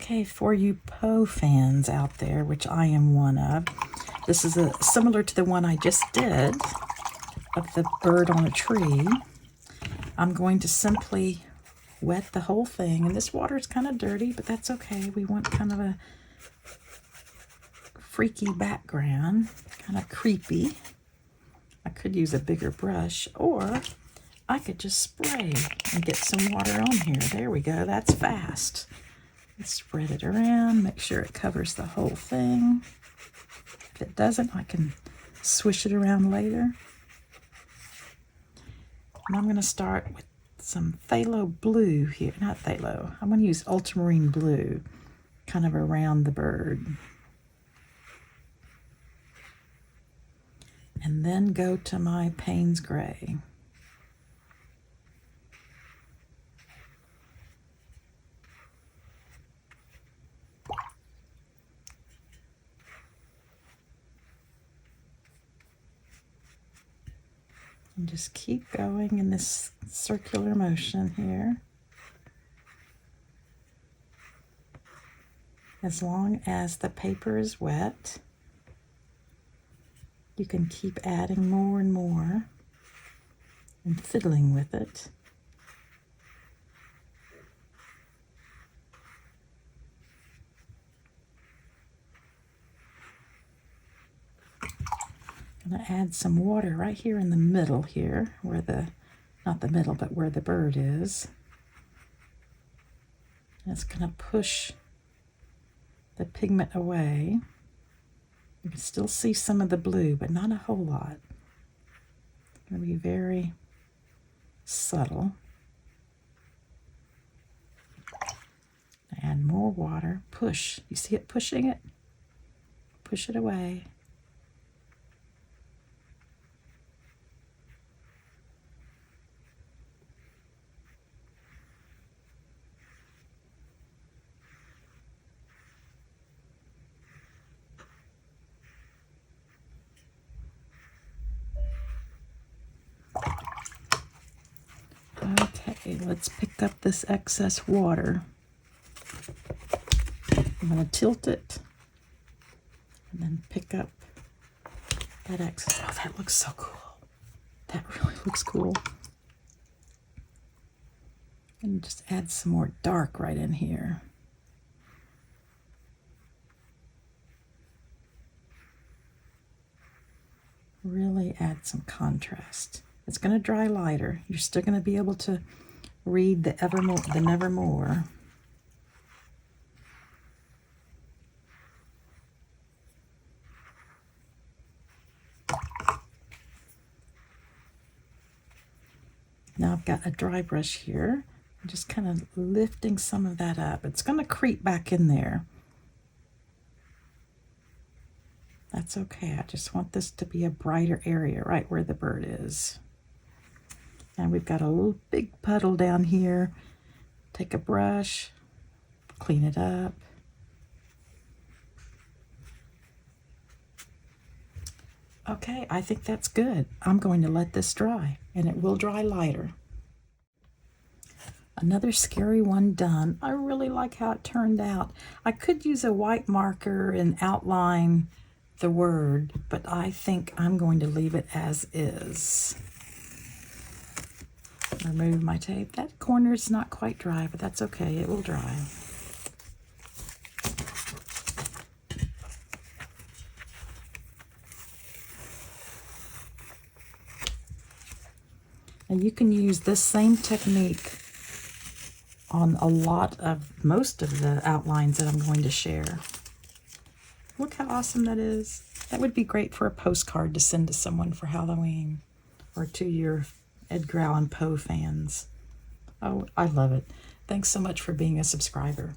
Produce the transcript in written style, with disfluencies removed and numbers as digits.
Okay, for you Poe fans out there, which I am one of, this is similar to the one I just did of the bird on a tree. I'm going to simply wet the whole thing, and this water is kind of dirty, but that's okay. We want kind of a freaky background, kind of creepy. I could use a bigger brush, or I could just spray and get some water on here. There we go, that's fast. Let's spread it around, make sure it covers the whole thing. If it doesn't, I can swish it around later. And I'm going to start with some phthalo blue here. Not phthalo. I'm going to use ultramarine blue kind of around the bird. And then go to my Payne's Gray. And just keep going in this circular motion here. As long as the paper is wet, you can keep adding more and more and fiddling with it. I'm going to add some water right here in the middle here, where not the middle, but where the bird is. And it's going to push the pigment away. You can still see some of the blue, but not a whole lot. It's going to be very subtle. Add more water. Push. You see it pushing it? Push it away. Okay, let's pick up this excess water. I'm going to tilt it and then pick up that excess. Oh, that looks so cool. That really looks cool. And just add some more dark right in here. Really add some contrast. It's going to dry lighter. You're still going to be able to read the Nevermore. Now I've got a dry brush here. I'm just kind of lifting some of that up. It's going to creep back in there. That's okay. I just want this to be a brighter area right where the bird is. And we've got a little big puddle down here. Take a brush, clean it up. Okay, I think that's good. I'm going to let this dry, and it will dry lighter. Another scary one done. I really like how it turned out. I could use a white marker and outline the word, but I think I'm going to leave it as is. Remove my tape. That corner is not quite dry, but that's okay. It will dry. And you can use this same technique on most of the outlines that I'm going to share. Look how awesome that is. That would be great for a postcard to send to someone for Halloween, or to your Edgar Allan Poe fans. Oh, I love it. Thanks so much for being a subscriber.